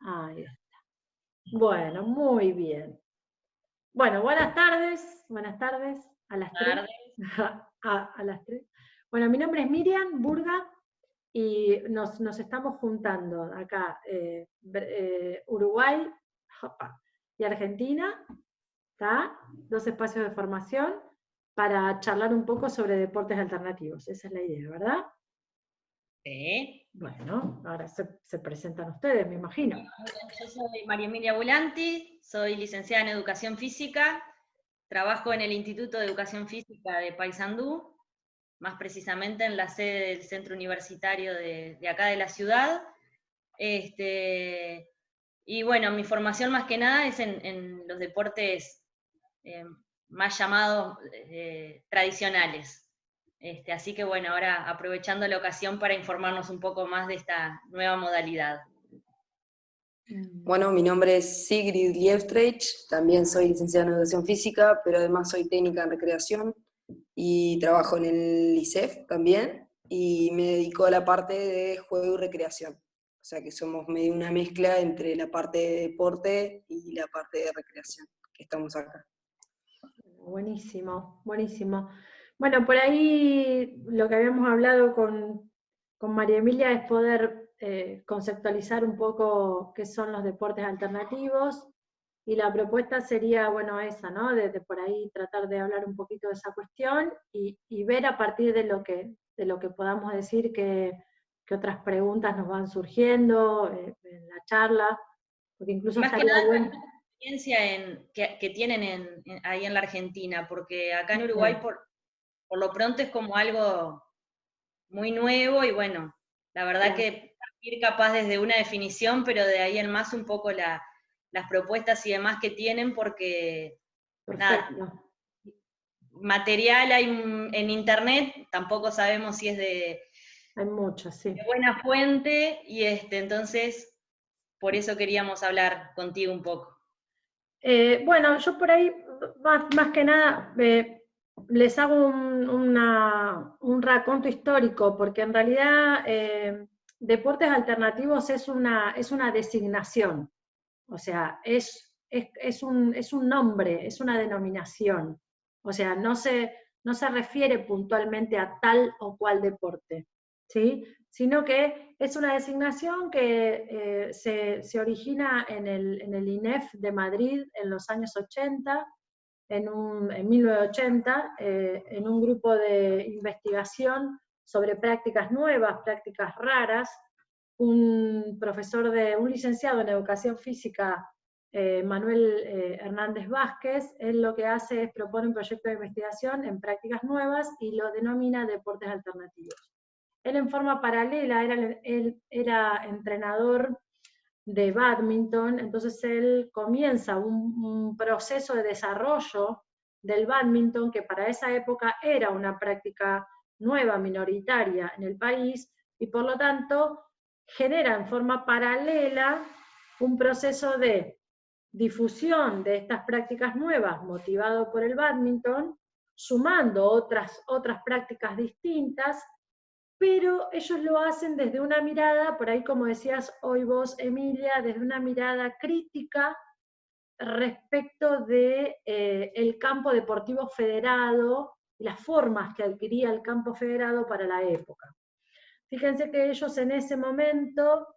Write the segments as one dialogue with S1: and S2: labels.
S1: Ahí está. Bueno, muy bien. Bueno, buenas tardes, a las 3.
S2: Tarde.
S1: A las 3. Bueno, mi nombre es Miriam Burga y nos estamos juntando acá, Uruguay y Argentina, ¿está? 2 espacios de formación para charlar un poco sobre deportes alternativos. Esa es la idea, ¿verdad?
S2: Sí.
S1: Bueno, ahora se presentan ustedes, me imagino.
S2: Yo soy María Emilia Bulanti, soy licenciada en Educación Física, trabajo en el Instituto de Educación Física de Paysandú, más precisamente en la sede del centro universitario de acá de la ciudad. Y bueno, mi formación más que nada es en los deportes eh, más llamados tradicionales. Así que bueno, ahora aprovechando la ocasión para informarnos un poco más de esta nueva modalidad.
S3: Bueno, mi nombre es Sigrid Liebstreich, también soy licenciada en Educación Física, pero además soy técnica en recreación y trabajo en el ISEF también, y me dedico a la parte de juego y recreación. O sea que somos medio una mezcla entre la parte de deporte y la parte de recreación, que estamos acá.
S1: Buenísimo, buenísimo. Bueno, por ahí lo que habíamos hablado con María Emilia es poder conceptualizar un poco qué son los deportes alternativos, y la propuesta sería, bueno, esa, ¿no? De por ahí tratar de hablar un poquito de esa cuestión y ver a partir de lo que podamos decir que otras preguntas nos van surgiendo en la charla, porque incluso
S2: Más que
S1: estaría
S2: nada,
S1: bueno.
S2: experiencia que tienen ahí en la Argentina, porque acá en Uruguay por lo pronto es como algo muy nuevo y bueno, la verdad
S1: Claro,
S2: que ir capaz desde una definición, pero de ahí en más un poco las propuestas y demás que tienen, porque nada,
S1: perfecto.
S2: material hay en internet, tampoco sabemos si es
S1: Hay muchas, sí.
S2: de buena fuente, y entonces por eso queríamos hablar contigo un poco.
S1: Bueno, yo por ahí, más que nada, les hago un raconto histórico, porque en realidad deportes alternativos es una designación, o sea, es un nombre, es una denominación, o sea, no se refiere puntualmente a tal o cual deporte, ¿sí? Sino que es una designación que se origina en el INEF de Madrid en los años 80, en 1980, en un grupo de investigación sobre prácticas nuevas, prácticas raras. Un licenciado en educación física, Manuel Hernández Vázquez, él lo que hace es propone un proyecto de investigación en prácticas nuevas y lo denomina deportes alternativos. Él en forma paralela él era entrenador de bádminton, entonces él comienza un proceso de desarrollo del bádminton que para esa época era una práctica nueva, minoritaria en el país, y por lo tanto genera en forma paralela un proceso de difusión de estas prácticas nuevas motivado por el bádminton, sumando otras prácticas distintas, pero ellos lo hacen desde una mirada, por ahí como decías hoy vos, Emilia, desde una mirada crítica respecto de el campo deportivo federado y las formas que adquiría el campo federado para la época. Fíjense que ellos en ese momento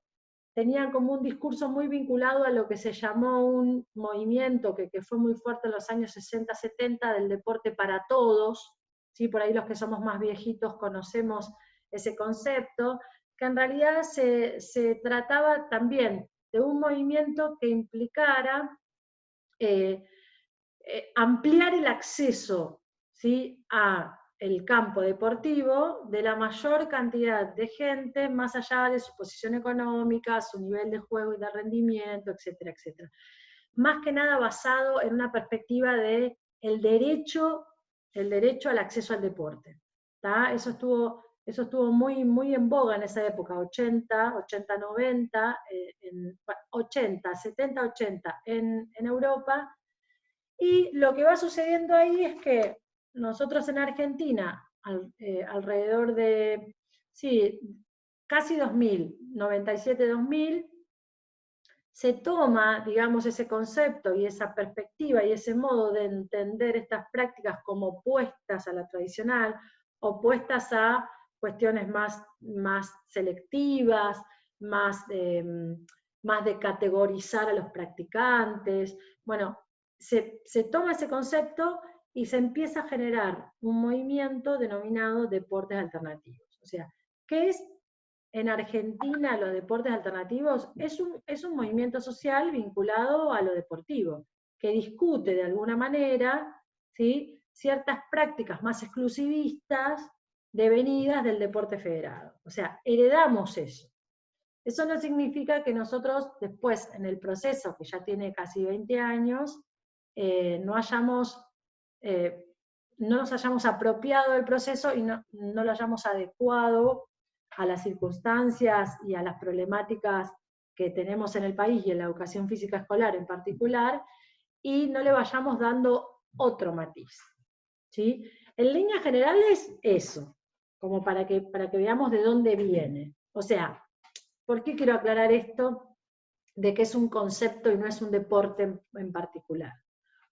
S1: tenían como un discurso muy vinculado a lo que se llamó un movimiento que fue muy fuerte en los años 60-70 del deporte para todos, ¿sí? Por ahí los que somos más viejitos conocemos ese concepto, que en realidad se trataba también de un movimiento que implicara eh, ampliar el acceso, ¿sí?, a el campo deportivo de la mayor cantidad de gente, más allá de su posición económica, su nivel de juego y de rendimiento, etcétera, etcétera. Más que nada basado en una perspectiva de el derecho al acceso al deporte. ¿Tá? Eso estuvo muy, muy en boga en esa época, 90, 80, 70, 80 en Europa. Y lo que va sucediendo ahí es que nosotros en Argentina, alrededor de, sí, casi 2000, 97-2000, se toma, digamos, ese concepto y esa perspectiva y ese modo de entender estas prácticas como opuestas a la tradicional, opuestas a cuestiones más selectivas, más de categorizar a los practicantes. Bueno, se toma ese concepto y se empieza a generar un movimiento denominado deportes alternativos. O sea, ¿qué es en Argentina los deportes alternativos? Es un movimiento social vinculado a lo deportivo, que discute de alguna manera, ¿sí?, ciertas prácticas más exclusivistas devenidas del deporte federado. O sea, heredamos eso. Eso no significa que nosotros después, en el proceso, que ya tiene casi 20 años, no nos hayamos apropiado del proceso y no lo hayamos adecuado a las circunstancias y a las problemáticas que tenemos en el país y en la educación física escolar en particular, y no le vayamos dando otro matiz, ¿sí? En líneas generales, eso, como para que veamos de dónde viene. O sea, ¿por qué quiero aclarar esto de que es un concepto y no es un deporte en particular?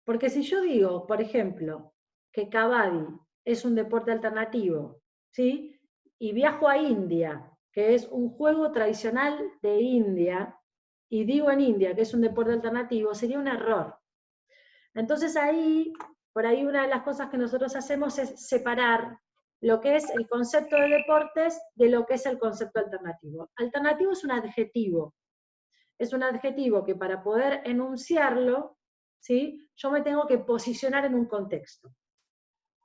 S1: Porque si yo digo, por ejemplo, que Kabaddi es un deporte alternativo, ¿sí?, y viajo a India, que es un juego tradicional de India, y digo en India que es un deporte alternativo, sería un error. Entonces por ahí una de las cosas que nosotros hacemos es separar lo que es el concepto de deportes de lo que es el concepto alternativo. Alternativo es un adjetivo. Es un adjetivo que para poder enunciarlo, ¿sí?, yo me tengo que posicionar en un contexto.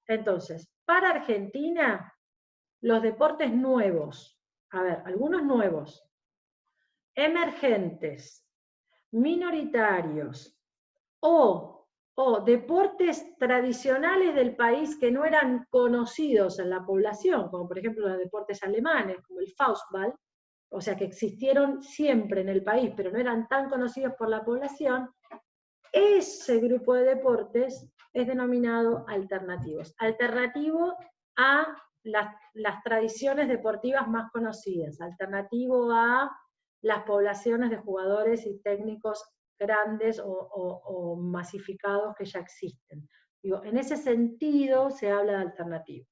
S1: Entonces, para Argentina, los deportes nuevos, a ver, algunos nuevos, emergentes, minoritarios, o deportes tradicionales del país que no eran conocidos en la población, como por ejemplo los deportes alemanes, como el Faustball, o sea que existieron siempre en el país, pero no eran tan conocidos por la población, ese grupo de deportes es denominado alternativos. Alternativo a las tradiciones deportivas más conocidas, alternativo a las poblaciones de jugadores y técnicos grandes o masificados que ya existen. Digo, en ese sentido se habla de alternativos,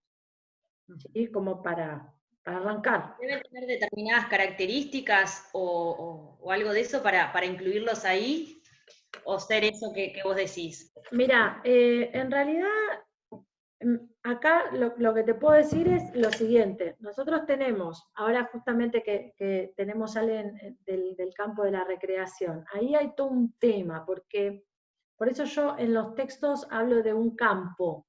S1: ¿sí?, como para arrancar.
S2: ¿Deben tener determinadas características o algo de eso para incluirlos ahí? ¿O ser eso que vos decís?
S1: Mira, en realidad, acá lo que te puedo decir es lo siguiente. Nosotros tenemos, ahora justamente que tenemos a alguien del campo de la recreación, ahí hay todo un tema, porque por eso yo en los textos hablo de un campo,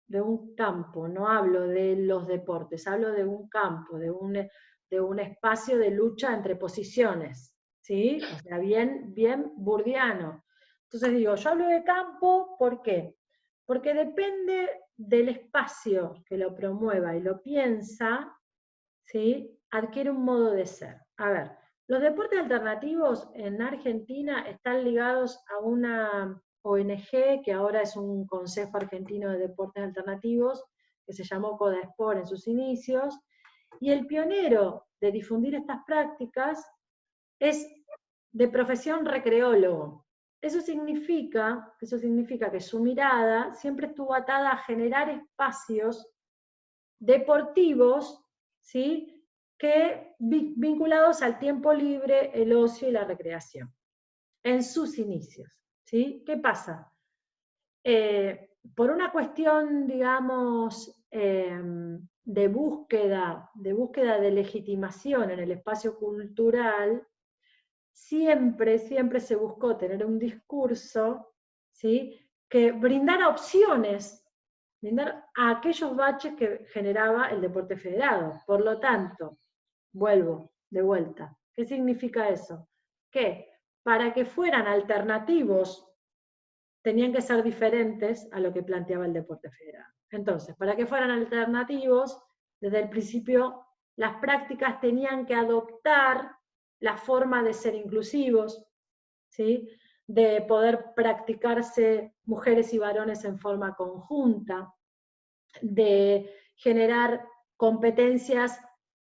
S1: no hablo de los deportes, hablo de un campo, de un espacio de lucha entre posiciones, ¿sí? O sea, bien burdiano. Entonces digo, yo hablo de campo, ¿por qué? Porque depende del espacio que lo promueva y lo piensa, ¿sí?, adquiere un modo de ser. A ver, los deportes alternativos en Argentina están ligados a una ONG, que ahora es un Consejo Argentino de Deportes Alternativos, que se llamó CODASPOR en sus inicios, y el pionero de difundir estas prácticas es de profesión recreólogo. Eso significa que su mirada siempre estuvo atada a generar espacios deportivos, ¿sí?, que vinculados al tiempo libre, el ocio y la recreación, en sus inicios, ¿sí? ¿Qué pasa? Por una cuestión, digamos, de búsqueda de legitimación en el espacio cultural, siempre se buscó tener un discurso, ¿sí?, que brindara opciones, brindar a aquellos baches que generaba el deporte federado. Por lo tanto, vuelvo de vuelta. ¿Qué significa eso? Que para que fueran alternativos tenían que ser diferentes a lo que planteaba el deporte federado. Entonces, para que fueran alternativos, desde el principio las prácticas tenían que adoptar la forma de ser inclusivos, ¿sí?, de poder practicarse mujeres y varones en forma conjunta, de generar competencias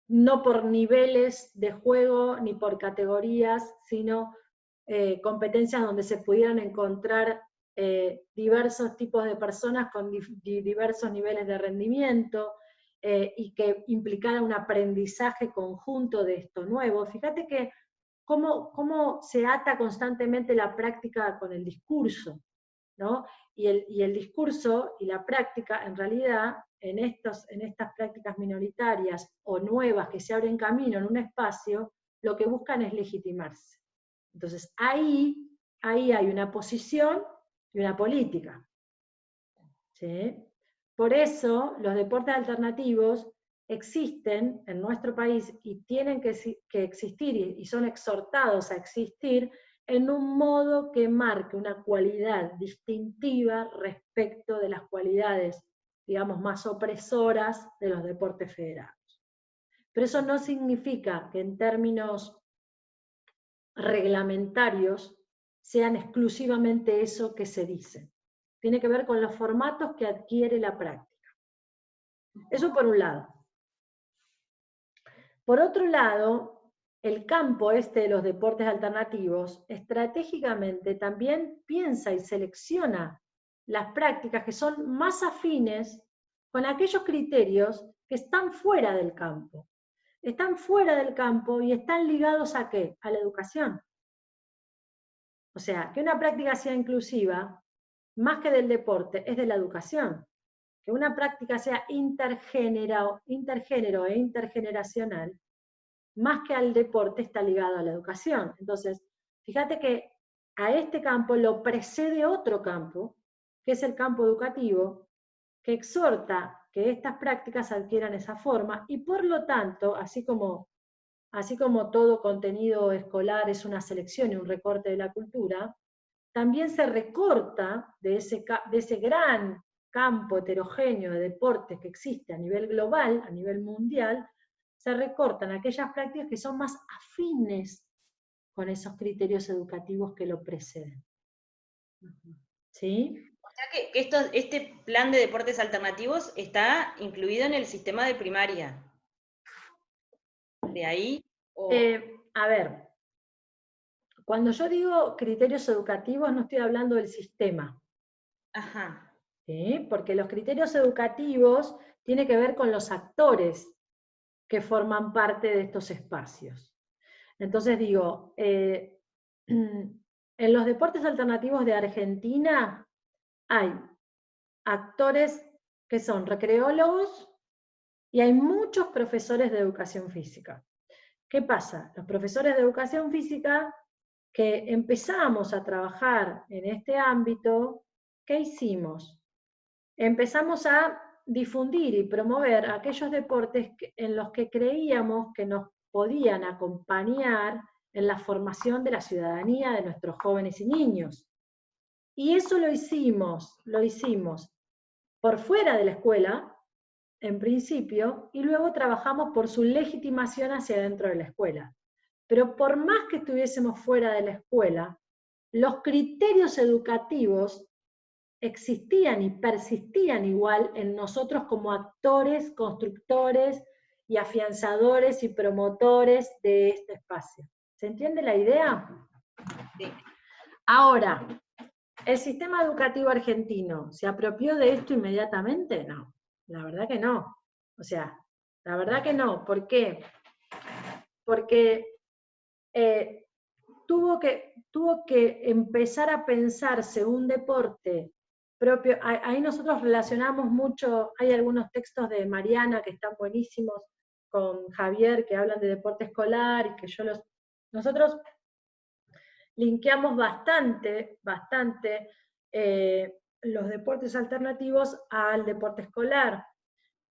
S1: no por niveles de juego ni por categorías, sino competencias donde se pudieran encontrar diversos tipos de personas con diversos niveles de rendimiento, y que implicara un aprendizaje conjunto de esto nuevo. Fíjate que cómo se ata constantemente la práctica con el discurso, ¿no? Y el discurso y la práctica, en realidad, en estas prácticas minoritarias o nuevas que se abren camino en un espacio, lo que buscan es legitimarse. Entonces, ahí hay una posición y una política, ¿sí? Por eso, los deportes alternativos existen en nuestro país y tienen que existir, y son exhortados a existir en un modo que marque una cualidad distintiva respecto de las cualidades, digamos, más opresoras de los deportes federados. Pero eso no significa que en términos reglamentarios sean exclusivamente eso que se dice. Tiene que ver con los formatos que adquiere la práctica. Eso por un lado. Por otro lado, el campo de los deportes alternativos, estratégicamente también piensa y selecciona las prácticas que son más afines con aquellos criterios que están fuera del campo. Están fuera del campo y están ligados ¿a qué? A la educación. O sea, que una práctica sea inclusiva, más que del deporte, es de la educación. Que una práctica sea intergénero e intergeneracional, más que al deporte, está ligado a la educación. Entonces, fíjate que a este campo lo precede otro campo, que es el campo educativo, que exhorta que estas prácticas adquieran esa forma, y por lo tanto, así como todo contenido escolar es una selección y un recorte de la cultura, también se recorta de ese gran campo heterogéneo de deportes que existe a nivel global, a nivel mundial, se recortan aquellas prácticas que son más afines con esos criterios educativos que lo preceden. ¿Sí?
S2: O sea que este plan de deportes alternativos está incluido en el sistema de primaria. ¿De ahí?
S1: A ver, cuando yo digo criterios educativos no estoy hablando del sistema.
S2: Ajá.
S1: ¿Sí? Porque los criterios educativos tienen que ver con los actores que forman parte de estos espacios. Entonces digo, en los deportes alternativos de Argentina hay actores que son recreólogos y hay muchos profesores de educación física. ¿Qué pasa? Los profesores de educación física que empezamos a trabajar en este ámbito, ¿qué hicimos? Empezamos a difundir y promover aquellos deportes en los que creíamos que nos podían acompañar en la formación de la ciudadanía de nuestros jóvenes y niños. Y eso lo hicimos por fuera de la escuela, en principio, y luego trabajamos por su legitimación hacia dentro de la escuela. Pero por más que estuviésemos fuera de la escuela, los criterios educativos existían y persistían igual en nosotros como actores, constructores y afianzadores y promotores de este espacio. ¿Se entiende la idea?
S2: Sí.
S1: Ahora, ¿el sistema educativo argentino se apropió de esto inmediatamente? No, la verdad que no. O sea, la verdad que no. ¿Por qué? Porque tuvo que empezar a pensarse un deporte propio. Ahí nosotros relacionamos mucho, hay algunos textos de Mariana que están buenísimos, con Javier, que hablan de deporte escolar, y que nosotros linkeamos bastante los deportes alternativos al deporte escolar.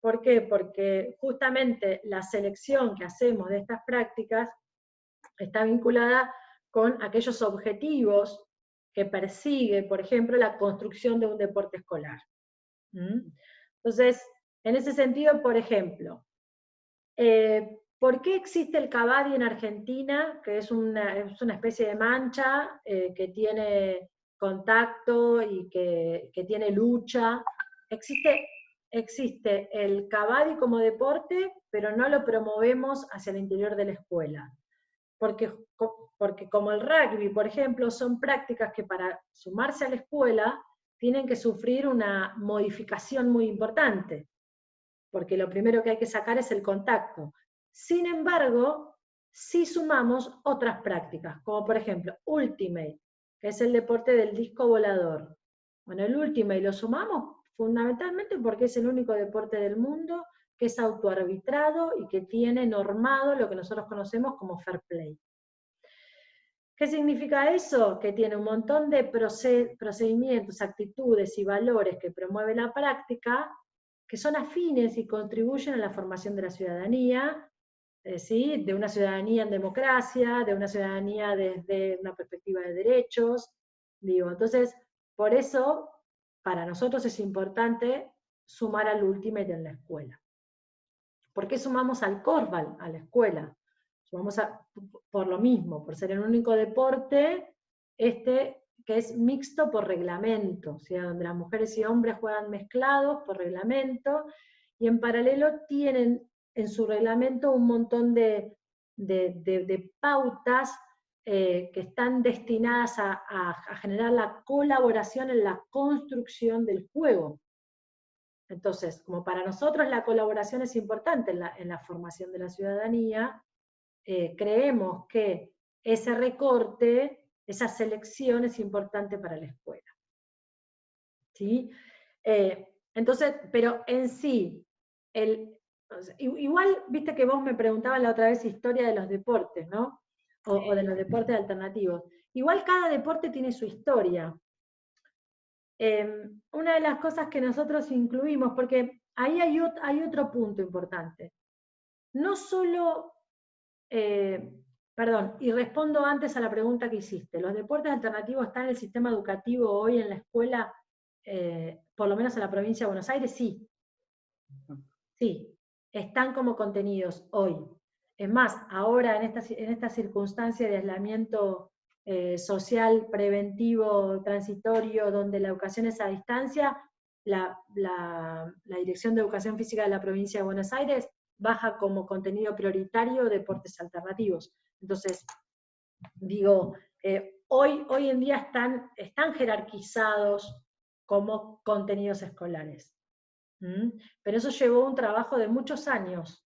S1: ¿Por qué? Porque justamente la selección que hacemos de estas prácticas está vinculada con aquellos objetivos que persigue, por ejemplo, la construcción de un deporte escolar. Entonces, en ese sentido, por ejemplo, ¿por qué existe el Kabaddi en Argentina? Que es una especie de mancha que tiene contacto y que tiene lucha. Existe el Kabaddi como deporte, pero no lo promovemos hacia el interior de la escuela. porque como el rugby, por ejemplo, son prácticas que para sumarse a la escuela tienen que sufrir una modificación muy importante, porque lo primero que hay que sacar es el contacto. Sin embargo, sí sumamos otras prácticas, como por ejemplo Ultimate, que es el deporte del disco volador. Bueno, el Ultimate lo sumamos fundamentalmente porque es el único deporte del mundo que es autoarbitrado y que tiene normado lo que nosotros conocemos como fair play. ¿Qué significa eso? Que tiene un montón de procedimientos, actitudes y valores que promueve la práctica, que son afines y contribuyen a la formación de la ciudadanía, ¿sí? De una ciudadanía en democracia, de una ciudadanía desde una perspectiva de derechos. Digo, entonces, por eso, para nosotros es importante sumar al Ultimate en la escuela. ¿Por qué sumamos al Korfball a la escuela? Sumamos por lo mismo, por ser el único deporte que es mixto por reglamento, o sea, donde las mujeres y hombres juegan mezclados por reglamento, y en paralelo tienen en su reglamento un montón de pautas que están destinadas a generar la colaboración en la construcción del juego. Entonces, como para nosotros la colaboración es importante en la formación de la ciudadanía, creemos que ese recorte, esa selección es importante para la escuela. ¿Sí? Entonces, pero en sí, igual, viste que vos me preguntabas la otra vez historia de los deportes, ¿no? O de los deportes alternativos. Igual cada deporte tiene su historia. Una de las cosas que nosotros incluimos, porque ahí hay otro punto importante. No solo, perdón, y respondo antes a la pregunta que hiciste, ¿los deportes alternativos están en el sistema educativo hoy en la escuela, por lo menos en la provincia de Buenos Aires? Sí. Sí, están como contenidos hoy. Es más, ahora en esta circunstancia de aislamiento social, preventivo, transitorio, donde la educación es a distancia, la Dirección de Educación Física de la provincia de Buenos Aires baja como contenido prioritario deportes alternativos. Entonces, digo, hoy en día están jerarquizados como contenidos escolares. Pero eso llevó un trabajo de muchos años,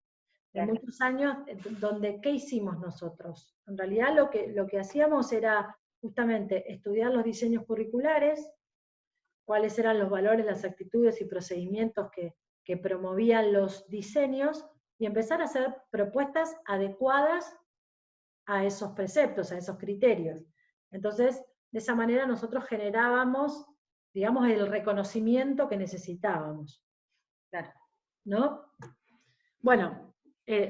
S1: donde ¿qué hicimos nosotros? En realidad lo que hacíamos era justamente estudiar los diseños curriculares, cuáles eran los valores, las actitudes y procedimientos que promovían los diseños, y empezar a hacer propuestas adecuadas a esos preceptos, a esos criterios. Entonces, de esa manera nosotros generábamos, digamos, el reconocimiento que necesitábamos. Claro, ¿no? Bueno,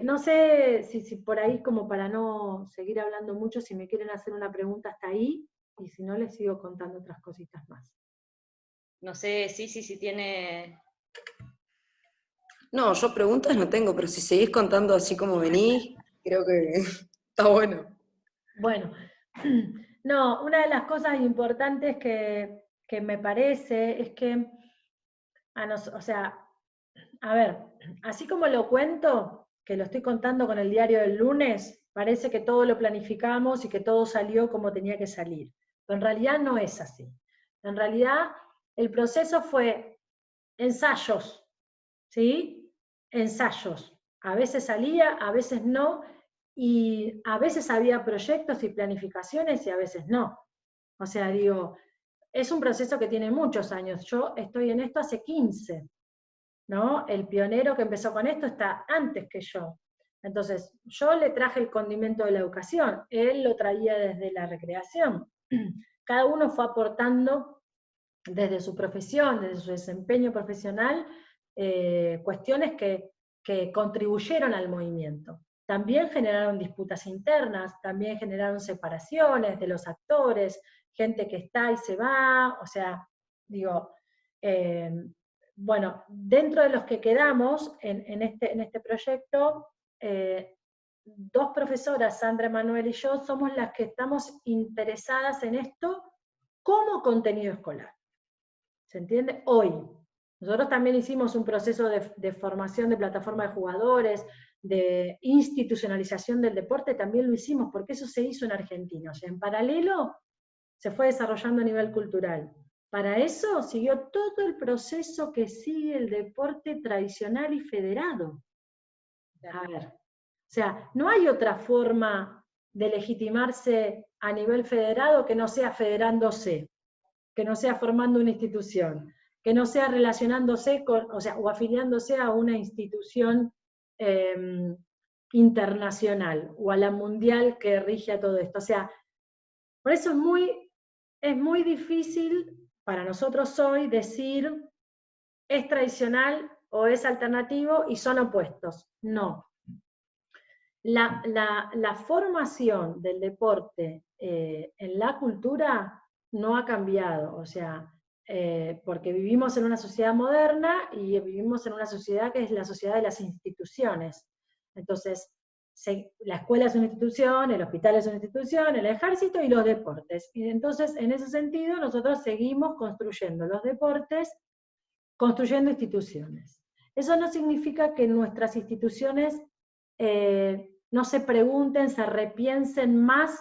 S1: no sé si por ahí, como para no seguir hablando mucho, si me quieren hacer una pregunta hasta ahí, y si no, les sigo contando otras cositas más.
S2: No sé, si tiene...
S3: No, yo preguntas no tengo, pero si seguís contando así como venís, creo que está bueno.
S1: Bueno, no, una de las cosas importantes que me parece es que, o sea, a ver, así como lo cuento, que lo estoy contando con el diario del lunes, parece que todo lo planificamos y que todo salió como tenía que salir. Pero en realidad no es así. En realidad el proceso fue ensayos, ¿sí? Ensayos. A veces salía, a veces no, y a veces había proyectos y planificaciones y a veces no. O sea, digo, es un proceso que tiene muchos años. Yo estoy en esto hace 15. ¿No? El pionero que empezó con esto está antes que yo. Entonces, yo le traje el condimento de la educación, él lo traía desde la recreación. Cada uno fue aportando desde su profesión, desde su desempeño profesional, cuestiones que contribuyeron al movimiento. También generaron disputas internas, también generaron separaciones de los actores, gente que está y se va, o sea, digo, bueno, dentro de los que quedamos en este proyecto, dos profesoras, Sandra Manuel y yo, somos las que estamos interesadas en esto como contenido escolar. ¿Se entiende? Hoy. Nosotros también hicimos un proceso de formación de plataforma de jugadores, de institucionalización del deporte también lo hicimos, porque eso se hizo en Argentina. O sea, en paralelo se fue desarrollando a nivel cultural. Para eso siguió todo el proceso que sigue el deporte tradicional y federado. A ver, o sea, no hay otra forma de legitimarse a nivel federado que no sea federándose, que no sea formando una institución, que no sea relacionándose con, o sea, o afiliándose a una institución internacional o a la mundial que rige a todo esto. O sea, por eso es muy difícil para nosotros hoy decir es tradicional o es alternativo y son opuestos. No. La formación del deporte en la cultura no ha cambiado, o sea, porque vivimos en una sociedad moderna y vivimos en una sociedad que es la sociedad de las instituciones. Entonces, la escuela es una institución, el hospital es una institución, el ejército y los deportes. Y entonces, en ese sentido, nosotros seguimos construyendo los deportes, construyendo instituciones. Eso no significa que nuestras instituciones no se pregunten, se repiensen más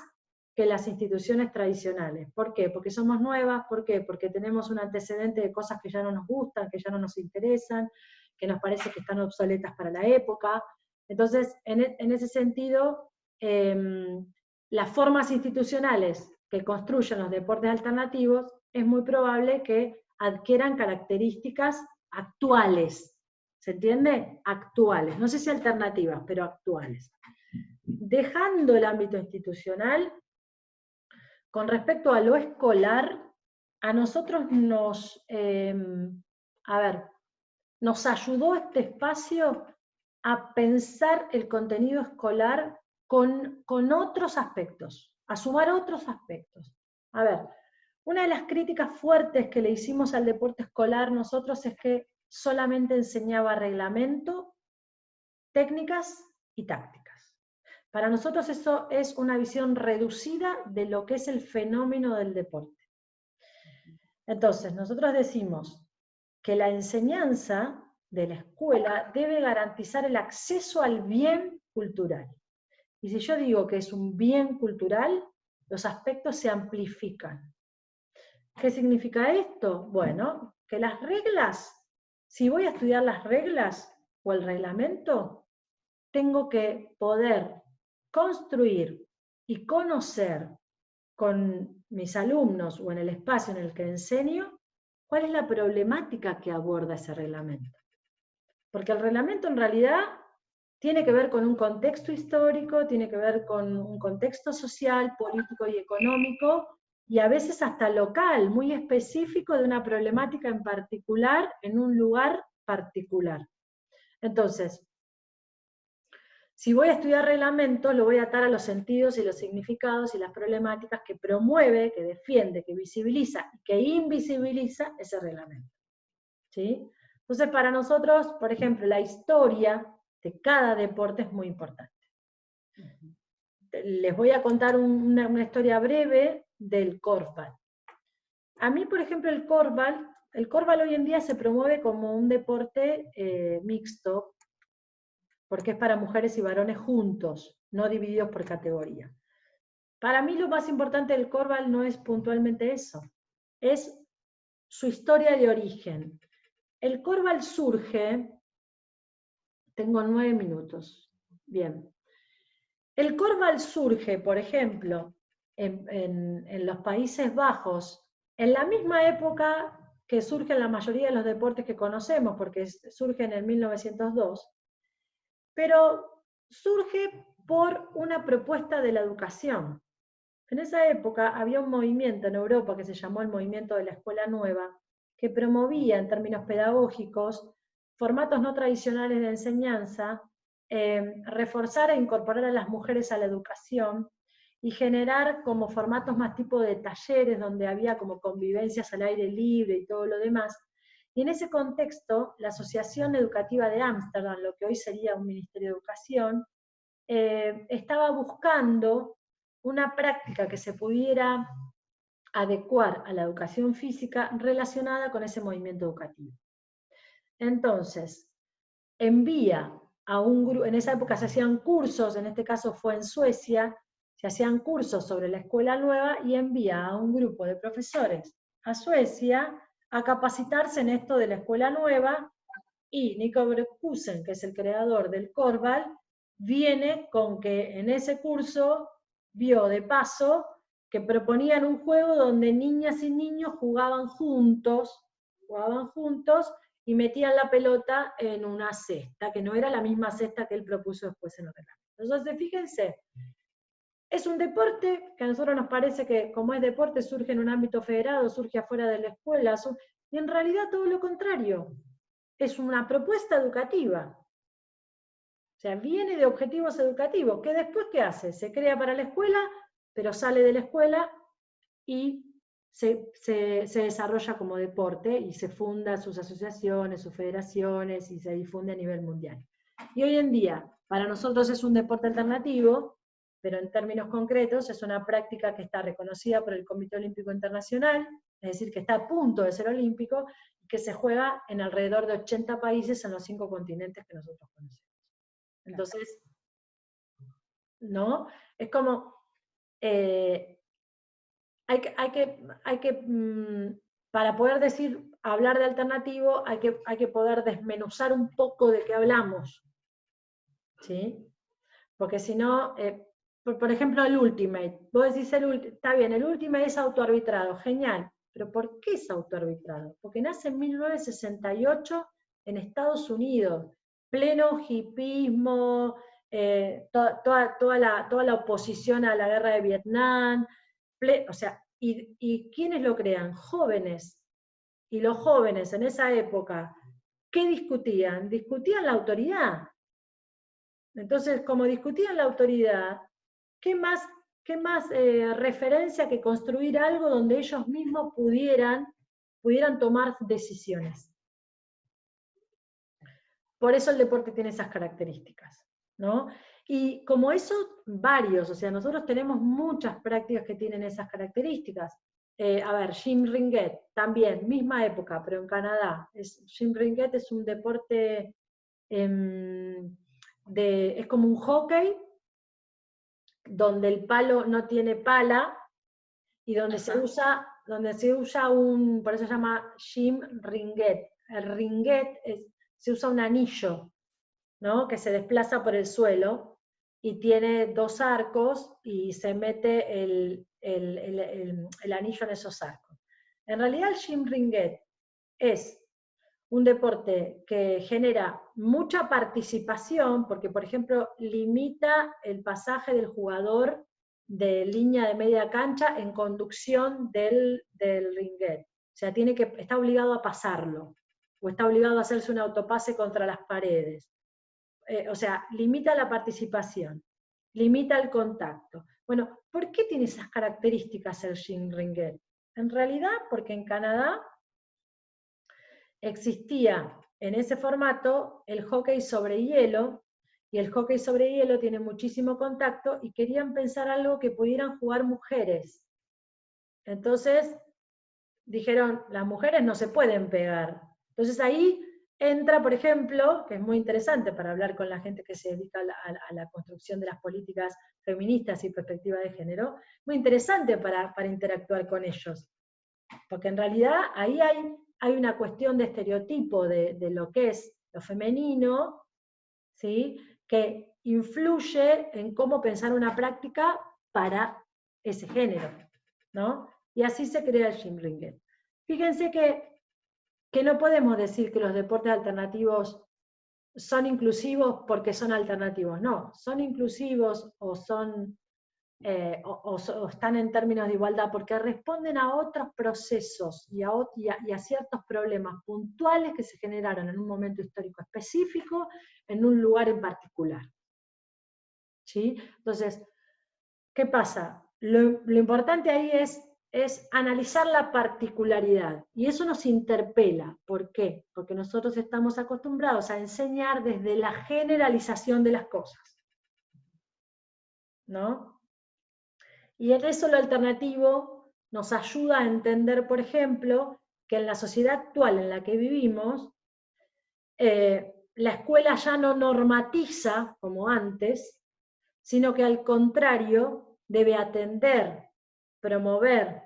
S1: que las instituciones tradicionales. ¿Por qué? Porque somos nuevas. ¿Por qué? Porque tenemos un antecedente de cosas que ya no nos gustan, que ya no nos interesan, que nos parece que están obsoletas para la época. Entonces, en ese sentido, las formas institucionales que construyen los deportes alternativos es muy probable que adquieran características actuales. ¿Se entiende? Actuales. No sé si alternativas, pero actuales. Dejando el ámbito institucional, con respecto a lo escolar, a nosotros nos ayudó este espacio a pensar el contenido escolar con otros aspectos, a sumar otros aspectos. A ver, una de las críticas fuertes que le hicimos al deporte escolar nosotros es que solamente enseñaba reglamento, técnicas y tácticas. Para nosotros eso es una visión reducida de lo que es el fenómeno del deporte. Entonces, nosotros decimos que la enseñanza de la escuela debe garantizar el acceso al bien cultural. Y si yo digo que es un bien cultural, los aspectos se amplifican. ¿Qué significa esto? Bueno, que las reglas, si voy a estudiar las reglas o el reglamento, tengo que poder construir y conocer con mis alumnos o en el espacio en el que enseño cuál es la problemática que aborda ese reglamento. Porque el reglamento en realidad tiene que ver con un contexto histórico, tiene que ver con un contexto social, político y económico, y a veces hasta local, muy específico de una problemática en particular, en un lugar particular. Entonces, si voy a estudiar reglamentos, lo voy a atar a los sentidos y los significados y las problemáticas que promueve, que defiende, que visibiliza y que invisibiliza ese reglamento. ¿Sí? Entonces, para nosotros, por ejemplo, la historia de cada deporte es muy importante. Les voy a contar una historia breve del Korfball. A mí, por ejemplo, el Korfball hoy en día se promueve como un deporte mixto, porque es para mujeres y varones juntos, no divididos por categoría. Para mí lo más importante del Korfball no es puntualmente eso, es su historia de origen. El Korfball surge, tengo 9 minutos, bien. El Korfball surge, por ejemplo, en los Países Bajos, en la misma época que surgen la mayoría de los deportes que conocemos, porque surge en el 1902, pero surge por una propuesta de la educación. En esa época había un movimiento en Europa que se llamó el movimiento de la Escuela Nueva, que promovía en términos pedagógicos formatos no tradicionales de enseñanza, reforzar e incorporar a las mujeres a la educación y generar como formatos más tipo de talleres donde había como convivencias al aire libre y todo lo demás. Y en ese contexto, la Asociación Educativa de Ámsterdam, lo que hoy sería un Ministerio de Educación, estaba buscando una práctica que se pudiera adecuar a la educación física relacionada con ese movimiento educativo. Entonces, envía a un grupo, en esa época se hacían cursos, en este caso fue en Suecia, se hacían cursos sobre la escuela nueva y envía a un grupo de profesores a Suecia a capacitarse en esto de la escuela nueva, y Nico Breckusen, que es el creador del Corval, viene con que en ese curso vio de paso que proponían un juego donde niñas y niños jugaban juntos y metían la pelota en una cesta, que no era la misma cesta que él propuso después en el reglamento. Entonces, fíjense, es un deporte que a nosotros nos parece que, como es deporte, surge en un ámbito federado, surge afuera de la escuela, y en realidad todo lo contrario. Es una propuesta educativa. O sea, viene de objetivos educativos, que después, ¿qué hace? Se crea para la escuela, pero sale de la escuela y se desarrolla como deporte y se fundan sus asociaciones, sus federaciones y se difunde a nivel mundial. Y hoy en día, para nosotros es un deporte alternativo, pero en términos concretos es una práctica que está reconocida por el Comité Olímpico Internacional, es decir, que está a punto de ser olímpico, y que se juega en alrededor de 80 países en los 5 continentes que nosotros conocemos. Entonces, ¿no? Es como, para poder hablar de alternativo, hay que poder desmenuzar un poco de qué hablamos, ¿sí? Porque si no, por ejemplo, el Ultimate, vos decís, está bien, el Ultimate es autoarbitrado, genial, pero ¿por qué es autoarbitrado? Porque nace en 1968 en Estados Unidos, pleno hipismo, toda la oposición a la guerra de Vietnam, o sea, ¿y quiénes lo crean? Jóvenes. Y los jóvenes en esa época, ¿qué discutían? Discutían la autoridad. Entonces, como discutían la autoridad, ¿qué más referencia que construir algo donde ellos mismos pudieran tomar decisiones? Por eso el deporte tiene esas características, ¿no? Y como eso, varios, o sea, nosotros tenemos muchas prácticas que tienen esas características. A ver, Jim Ringet, también, misma época, pero en Canadá. Jim Ringet es un deporte, es como un hockey, donde el palo no tiene pala, y donde se usa por eso se llama Jim Ringet. El ringet se usa un anillo, ¿no? Que se desplaza por el suelo y tiene 2 arcos y se mete el anillo en esos arcos. En realidad el Jim Ringet es un deporte que genera mucha participación, porque por ejemplo limita el pasaje del jugador de línea de media cancha en conducción del ringuet. O sea, está obligado a pasarlo, o está obligado a hacerse un autopase contra las paredes. O sea, limita la participación, limita el contacto. Bueno, ¿por qué tiene esas características el Jim Ringet? En realidad, porque en Canadá existía en ese formato el hockey sobre hielo, y el hockey sobre hielo tiene muchísimo contacto, y querían pensar algo que pudieran jugar mujeres. Entonces dijeron, las mujeres no se pueden pegar. Entonces ahí entra, por ejemplo, que es muy interesante para hablar con la gente que se dedica a la construcción de las políticas feministas y perspectiva de género, muy interesante para interactuar con ellos. Porque en realidad ahí hay una cuestión de estereotipo de lo que es lo femenino, ¿sí? Que influye en cómo pensar una práctica para ese género, ¿no? Y así se crea el Jim Ringet. Fíjense que no podemos decir que los deportes alternativos son inclusivos porque son alternativos, no, son inclusivos o están en términos de igualdad porque responden a otros procesos y a ciertos problemas puntuales que se generaron en un momento histórico específico, en un lugar en particular. ¿Sí? Entonces, ¿qué pasa? Lo importante ahí es analizar la particularidad, y eso nos interpela. ¿Por qué? Porque nosotros estamos acostumbrados a enseñar desde la generalización de las cosas, ¿no? Y en eso lo alternativo nos ayuda a entender, por ejemplo, que en la sociedad actual en la que vivimos, la escuela ya no normatiza como antes, sino que al contrario debe atender, promover,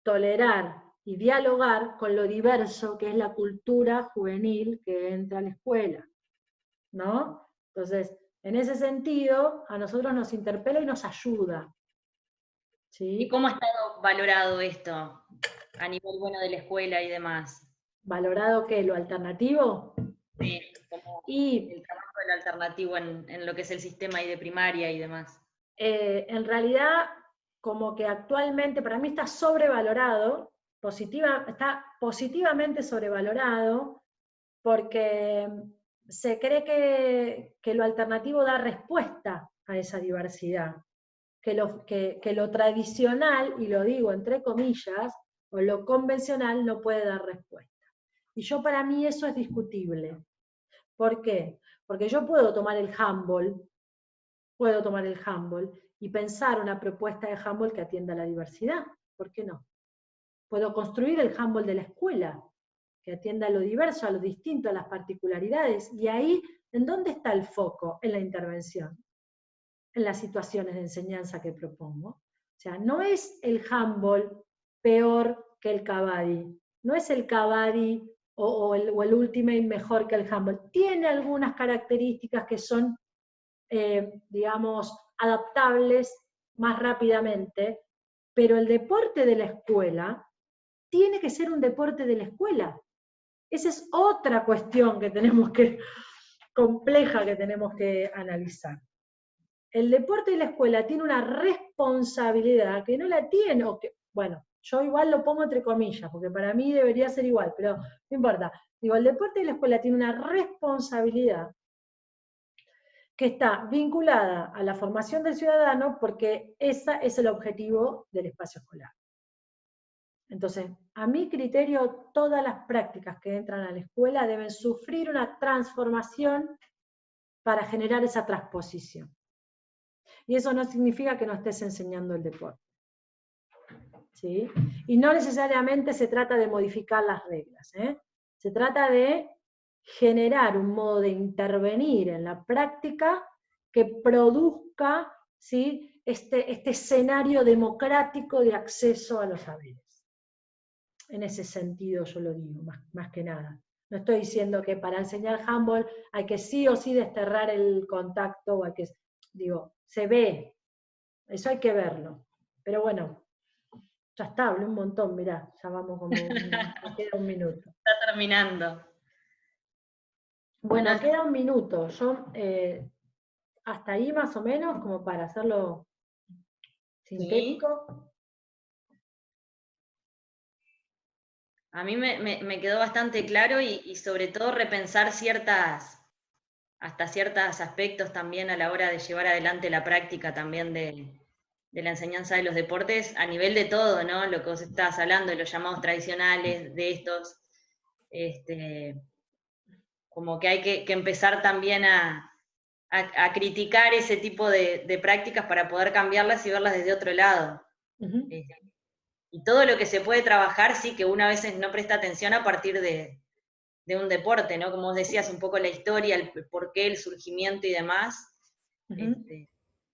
S1: tolerar y dialogar con lo diverso que es la cultura juvenil que entra a la escuela, ¿no? Entonces, en ese sentido, a nosotros nos interpela y nos ayuda. ¿Sí?
S2: ¿Y cómo ha estado valorado esto a nivel de la escuela y demás?
S1: ¿Valorado qué? ¿Lo alternativo?
S2: Sí, como
S1: Y
S2: el trabajo del alternativo en lo que es el sistema ahí de primaria y demás.
S1: en realidad, como que actualmente para mí está sobrevalorado, está positivamente sobrevalorado, porque se cree que lo alternativo da respuesta a esa diversidad, que lo tradicional, y lo digo entre comillas, o lo convencional no puede dar respuesta. Y para mí eso es discutible. ¿Por qué? Porque yo puedo tomar el Humboldt y pensar una propuesta de Humboldt que atienda a la diversidad. ¿Por qué no? Puedo construir el Humboldt de la escuela, que atienda a lo diverso, a lo distinto, a las particularidades. Y ahí, ¿en dónde está el foco? En la intervención, en las situaciones de enseñanza que propongo. O sea, no es el Humboldt peor que el Cavadi, no es el Cavadi o el Ultimate mejor que el Humboldt. Tiene algunas características que son, digamos, adaptables más rápidamente, pero el deporte de la escuela tiene que ser un deporte de la escuela. Esa es otra cuestión compleja que tenemos que analizar. El deporte de la escuela tiene una responsabilidad que no la tiene, bueno, yo igual lo pongo entre comillas, porque para mí debería ser igual, pero no importa. Digo, el deporte de la escuela tiene una responsabilidad que está vinculada a la formación del ciudadano, porque ese es el objetivo del espacio escolar. Entonces, a mi criterio, todas las prácticas que entran a la escuela deben sufrir una transformación para generar esa transposición. Y eso no significa que no estés enseñando el deporte. ¿Sí? Y no necesariamente se trata de modificar las reglas. Se trata de generar un modo de intervenir en la práctica que produzca, ¿sí?, este escenario democrático de acceso a los saberes. En ese sentido yo lo digo, más que nada. No estoy diciendo que para enseñar Humboldt hay que sí o sí desterrar el contacto, o hay que, digo, se ve, eso hay que verlo. Pero bueno, ya está, hablé un montón, mirá, ya vamos como, me queda un minuto.
S2: Está terminando.
S1: Bueno, queda un minuto, yo hasta ahí más o menos, como para hacerlo sintético.
S2: ¿Sí? A mí me quedó bastante claro y sobre todo repensar hasta ciertos aspectos también a la hora de llevar adelante la práctica también de la enseñanza de los deportes a nivel de todo, ¿no? Lo que vos estabas hablando, de los llamados tradicionales, de estos, como que hay que empezar también a criticar ese tipo de prácticas para poder cambiarlas y verlas desde otro lado.
S1: Uh-huh.
S2: Y todo lo que se puede trabajar, sí, que uno a veces no presta atención a partir de un deporte, ¿no? Como vos decías, un poco la historia, el porqué, el surgimiento y demás,
S1: Uh-huh.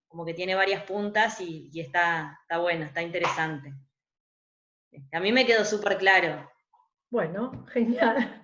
S2: como que tiene varias puntas y está bueno, está interesante. A mí me quedó súper claro.
S1: Bueno, genial.